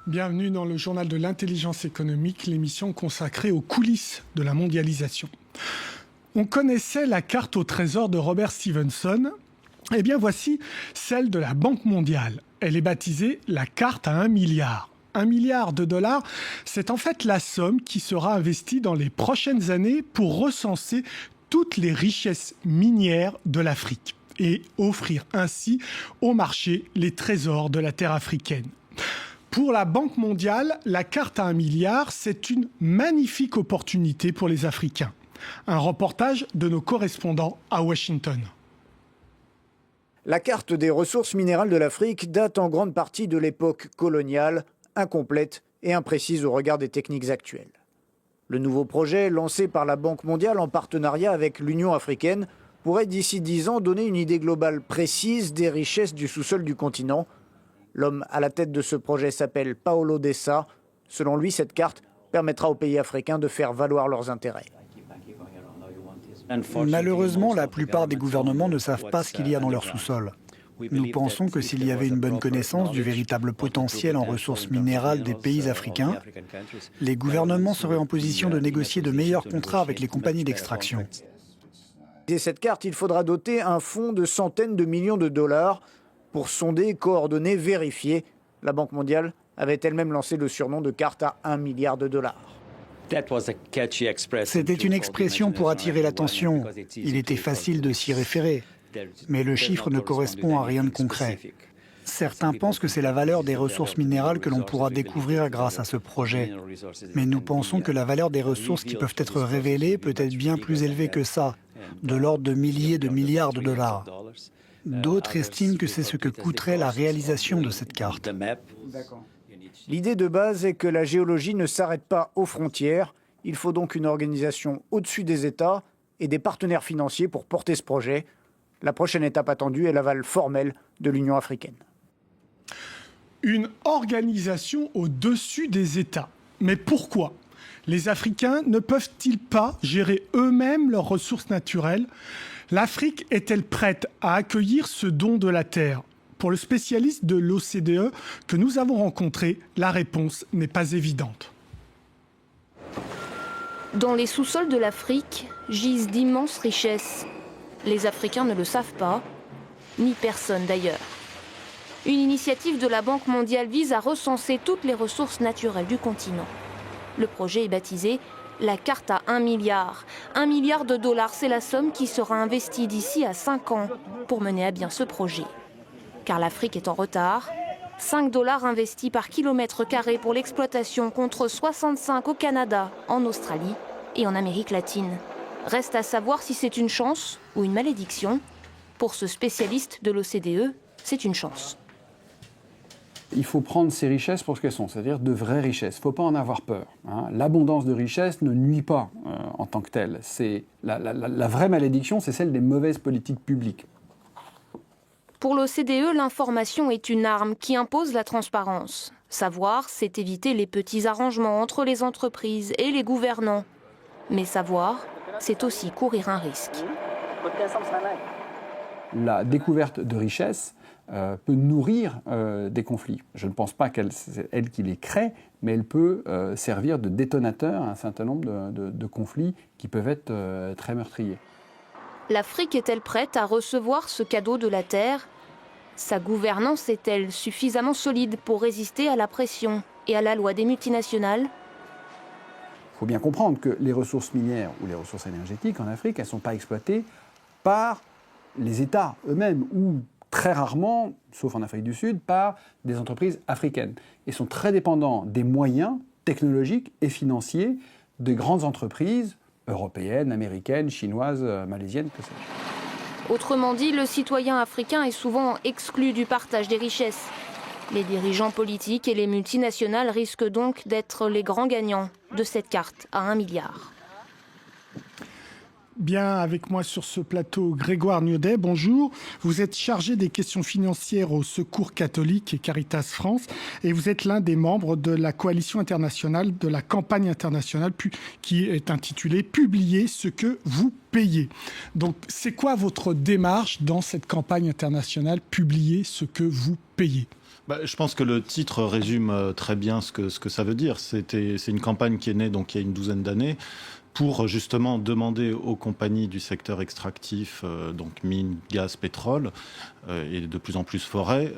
Bienvenue dans le journal de l'intelligence économique, l'émission consacrée aux coulisses de la mondialisation. On connaissait la carte au trésor de Robert Stevenson. Eh bien voici celle de la Banque mondiale. Elle est baptisée la carte à 1 milliard. 1 milliard de dollars, c'est en fait la somme qui sera investie dans les prochaines années pour recenser toutes les richesses minières de l'Afrique et offrir ainsi au marché les trésors de la terre africaine. Pour la Banque mondiale, la carte à 1 milliard, c'est une magnifique opportunité pour les Africains. Un reportage de nos correspondants à Washington. La carte des ressources minérales de l'Afrique date en grande partie de l'époque coloniale, incomplète et imprécise au regard des techniques actuelles. Le nouveau projet, lancé par la Banque mondiale en partenariat avec l'Union africaine, pourrait d'ici 10 ans donner une idée globale précise des richesses du sous-sol du continent. L'homme à la tête de ce projet s'appelle Paolo Dessa. Selon lui, cette carte permettra aux pays africains de faire valoir leurs intérêts. Malheureusement, la plupart des gouvernements ne savent pas ce qu'il y a dans leur sous-sol. Nous pensons que s'il y avait une bonne connaissance du véritable potentiel en ressources minérales des pays africains, les gouvernements seraient en position de négocier de meilleurs contrats avec les compagnies d'extraction. Et cette carte, il faudra doter un fonds de centaines de millions de dollars pour sonder, coordonner, vérifier. La Banque mondiale avait elle-même lancé le surnom de carte à 1 milliard de dollars. C'était une expression pour attirer l'attention. Il était facile de s'y référer. Mais le chiffre ne correspond à rien de concret. Certains pensent que c'est la valeur des ressources minérales que l'on pourra découvrir grâce à ce projet. Mais nous pensons que la valeur des ressources qui peuvent être révélées peut être bien plus élevée que ça, de l'ordre de milliers de milliards de dollars. D'autres estiment que c'est ce que coûterait la réalisation de cette carte. L'idée de base est que la géologie ne s'arrête pas aux frontières. Il faut donc une organisation au-dessus des États et des partenaires financiers pour porter ce projet. La prochaine étape attendue est l'aval formel de l'Union africaine. Une organisation au-dessus des États. Mais pourquoi ? Les Africains ne peuvent-ils pas gérer eux-mêmes leurs ressources naturelles ? L'Afrique est-elle prête à accueillir ce don de la terre ? Pour le spécialiste de l'OCDE que nous avons rencontré, la réponse n'est pas évidente. Dans les sous-sols de l'Afrique gisent d'immenses richesses. Les Africains ne le savent pas, ni personne d'ailleurs. Une initiative de la Banque mondiale vise à recenser toutes les ressources naturelles du continent. Le projet est baptisé la carte à 1 milliard. 1 milliard de dollars, c'est la somme qui sera investie d'ici à 5 ans pour mener à bien ce projet. Car l'Afrique est en retard. 5 $ investis par kilomètre carré pour l'exploitation contre 65 au Canada, en Australie et en Amérique latine. Reste à savoir si c'est une chance ou une malédiction. Pour ce spécialiste de l'OCDE, c'est une chance. Il faut prendre ces richesses pour ce qu'elles sont, c'est-à-dire de vraies richesses. Il ne faut pas en avoir peur. L'abondance de richesses ne nuit pas en tant que telle. La vraie malédiction, c'est celle des mauvaises politiques publiques. Pour l'OCDE, l'information est une arme qui impose la transparence. Savoir, c'est éviter les petits arrangements entre les entreprises et les gouvernants. Mais savoir, c'est aussi courir un risque. La découverte de richesses peut nourrir des conflits. Je ne pense pas c'est elle qui les crée, mais elle peut servir de détonateur à un certain nombre de conflits qui peuvent être très meurtriers. L'Afrique est-elle prête à recevoir ce cadeau de la Terre ? Sa gouvernance est-elle suffisamment solide pour résister à la pression et à la loi des multinationales ? Il faut bien comprendre que les ressources minières ou les ressources énergétiques en Afrique, elles ne sont pas exploitées par les États eux-mêmes ou très rarement, sauf en Afrique du Sud, par des entreprises africaines. Ils sont très dépendants des moyens technologiques et financiers de grandes entreprises européennes, américaines, chinoises, malaisiennes, que sais-je. Autrement dit, le citoyen africain est souvent exclu du partage des richesses. Les dirigeants politiques et les multinationales risquent donc d'être les grands gagnants de cette carte à 1 milliard. Bien, avec moi sur ce plateau, Grégoire Niodet, bonjour. Vous êtes chargé des questions financières au Secours catholique et Caritas France et vous êtes l'un des membres de la coalition internationale de la campagne internationale qui est intitulée « Publiez ce que vous payez ». Donc, c'est quoi votre démarche dans cette campagne internationale « Publiez ce que vous payez » ? Je pense que le titre résume très bien ce que ça veut dire. C'est une campagne qui est née donc, il y a une douzaine d'années pour justement demander aux compagnies du secteur extractif, donc mines, gaz, pétrole, et de plus en plus forêt,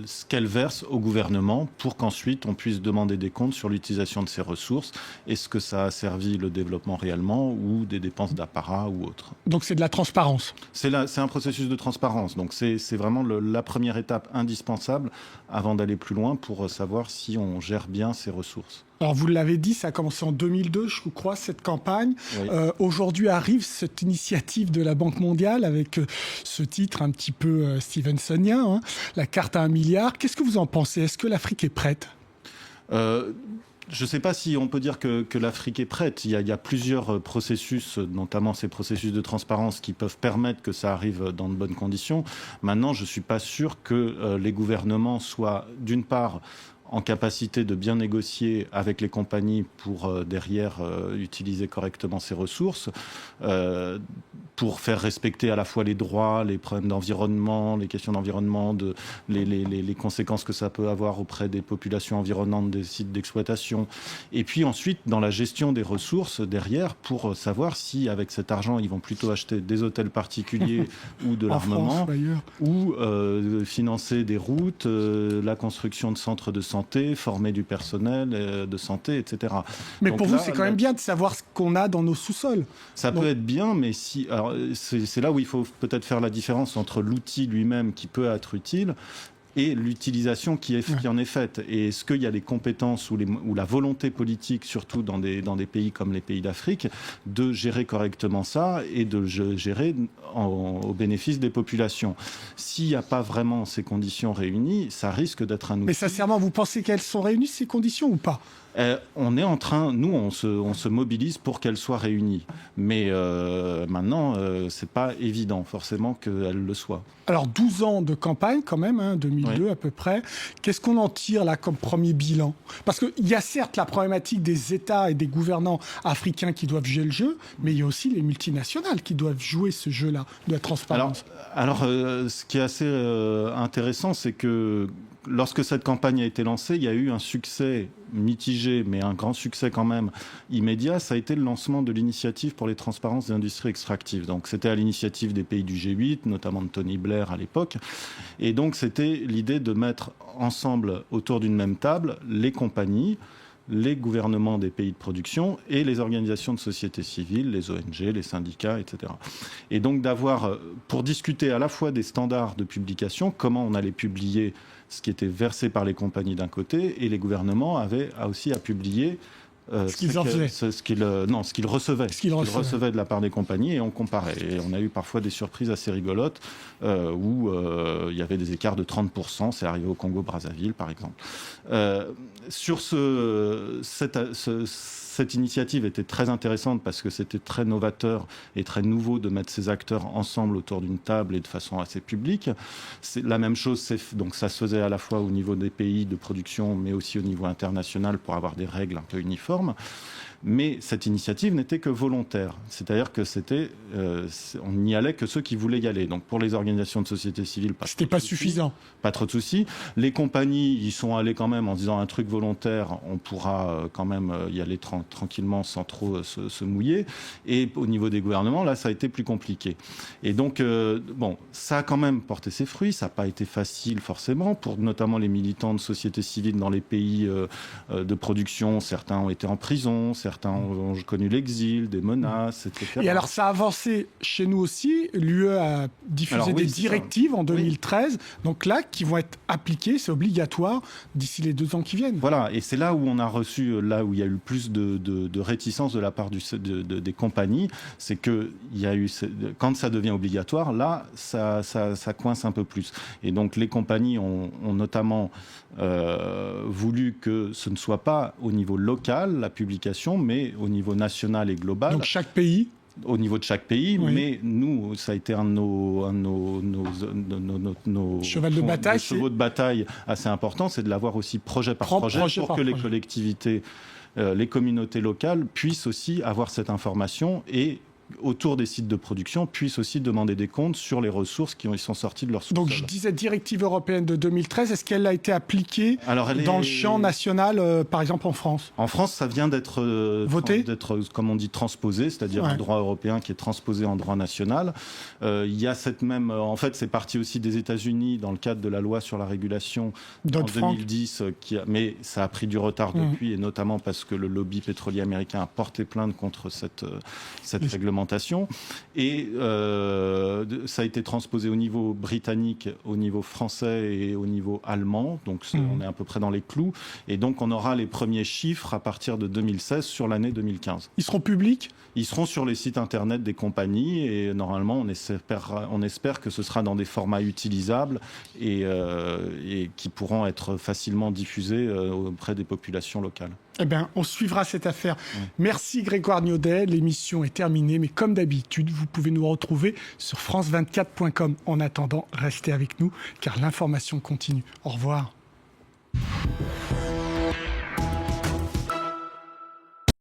ce qu'elles versent au gouvernement pour qu'ensuite on puisse demander des comptes sur l'utilisation de ces ressources. Est-ce que ça a servi le développement réellement ou des dépenses d'apparat ou autre. Donc c'est de la transparence. C'est un processus de transparence. Donc c'est vraiment la première étape indispensable avant d'aller plus loin pour savoir si on gère bien ces ressources. Alors vous l'avez dit, ça a commencé en 2002, je crois, cette campagne. Oui. Aujourd'hui arrive cette initiative de la Banque mondiale avec ce titre un petit peu Stevensonien, hein, la carte à 1 milliard. Qu'est-ce que vous en pensez? Est-ce que l'Afrique est prête? Je ne sais pas si on peut dire que l'Afrique est prête. Il y a plusieurs processus, notamment ces processus de transparence, qui peuvent permettre que ça arrive dans de bonnes conditions. Maintenant, je ne suis pas sûr que les gouvernements soient, d'une part, en capacité de bien négocier avec les compagnies pour derrière utiliser correctement ces ressources, pour faire respecter à la fois les droits, les problèmes d'environnement, les questions d'environnement, les conséquences que ça peut avoir auprès des populations environnantes des sites d'exploitation. Et puis ensuite, dans la gestion des ressources derrière, pour savoir si avec cet argent, ils vont plutôt acheter des hôtels particuliers ou de l'armement, ou financer des routes, la construction de centres de santé, former du personnel de santé, etc. Mais donc pour vous, c'est quand même bien de savoir ce qu'on a dans nos sous-sols. Ça peut être bien, mais alors, c'est là où il faut peut-être faire la différence entre l'outil lui-même qui peut être utile et l'utilisation qui en est faite. Et est-ce qu'il y a les compétences ou la volonté politique, surtout dans des pays comme les pays d'Afrique, de gérer correctement ça et de gérer au bénéfice des populations? S'il n'y a pas vraiment ces conditions réunies, ça risque d'être un outil... Mais sincèrement, vous pensez qu'elles sont réunies, ces conditions, ou pas? On est en train, nous, on se mobilise pour qu'elles soient réunies. Mais maintenant, c'est pas évident, forcément, qu'elles le soient. Alors, 12 ans de campagne, quand même, hein, 2002 à peu près. Qu'est-ce qu'on en tire, là, comme premier bilan? Parce qu'il y a certes la problématique des États et des gouvernants africains qui doivent jouer le jeu, mais il y a aussi les multinationales qui doivent jouer ce jeu-là de la transparence. Alors ce qui est assez intéressant, c'est que lorsque cette campagne a été lancée, il y a eu un succès mitigé, mais un grand succès quand même immédiat. Ça a été le lancement de l'initiative pour les transparences des industries extractives. Donc c'était à l'initiative des pays du G8, notamment de Tony Blair à l'époque. Et donc c'était l'idée de mettre ensemble autour d'une même table les compagnies, les gouvernements des pays de production et les organisations de société civile, les ONG, les syndicats, etc. Et donc d'avoir, pour discuter à la fois des standards de publication, comment on allait publier ce qui était versé par les compagnies d'un côté, et les gouvernements avaient aussi à publier ce qu'ils recevaient de la part des compagnies, et on comparait. Et on a eu parfois des surprises assez rigolotes où il y avait des écarts de 30%. C'est arrivé au Congo-Brazzaville, par exemple. Sur cette initiative était très intéressante parce que c'était très novateur et très nouveau de mettre ces acteurs ensemble autour d'une table et de façon assez publique. C'est la même chose, donc ça se faisait à la fois au niveau des pays de production, mais aussi au niveau international pour avoir des règles un peu uniformes. Mais cette initiative n'était que volontaire. C'est-à-dire que on n'y allait que ceux qui voulaient y aller. Donc pour les organisations de société civile, c'était pas suffisant. Pas trop de soucis. Les compagnies y sont allées quand même en disant un truc volontaire, on pourra quand même y aller tranquillement sans trop se mouiller. Et au niveau des gouvernements, là, ça a été plus compliqué. Et donc, ça a quand même porté ses fruits. Ça n'a pas été facile forcément pour notamment les militants de société civile dans les pays de production. Certains ont été en prison, certains ont connu l'exil, des menaces, etc. Et alors, ça a avancé chez nous aussi. L'UE a diffusé des directives en 2013, donc là, qui vont être appliquées, c'est obligatoire, d'ici les 2 ans qui viennent. Voilà, et c'est là où on a reçu, là où il y a eu plus de réticence de la part des compagnies, c'est que quand ça devient obligatoire, là, ça coince un peu plus. Et donc, les compagnies ont notamment voulu que ce ne soit pas au niveau local, la publication, mais au niveau national et global. Donc chaque pays? Au niveau de chaque pays, oui. Mais nous, ça a été un de nos chevaux de bataille assez important, c'est de l'avoir aussi projet par projet pour que les collectivités, les communautés locales puissent aussi avoir cette information et autour des sites de production, puissent aussi demander des comptes sur les ressources qui sont sorties de leur sous-sol. Donc je disais directive européenne de 2013, est-ce qu'elle a été appliquée dans le champ national, par exemple en France ? En France, ça vient d'être voté, comme on dit, transposé, c'est-à-dire un droit européen qui est transposé en droit national. Il y a cette même... En fait, c'est parti aussi des États-Unis dans le cadre de la loi sur la régulation en 2010, mais ça a pris du retard depuis, et notamment parce que le lobby pétrolier américain a porté plainte contre cette réglementation. Et ça a été transposé au niveau britannique, au niveau français et au niveau allemand. Donc on est à peu près dans les clous. Et donc on aura les premiers chiffres à partir de 2016 sur l'année 2015. Ils seront publics ? Ils seront sur les sites internet des compagnies et normalement on espère que ce sera dans des formats utilisables et qui pourront être facilement diffusés auprès des populations locales. Eh bien, on suivra cette affaire. Merci Grégoire Niaudet. L'émission est terminée, mais comme d'habitude, vous pouvez nous retrouver sur france24.com. En attendant, restez avec nous, car l'information continue. Au revoir.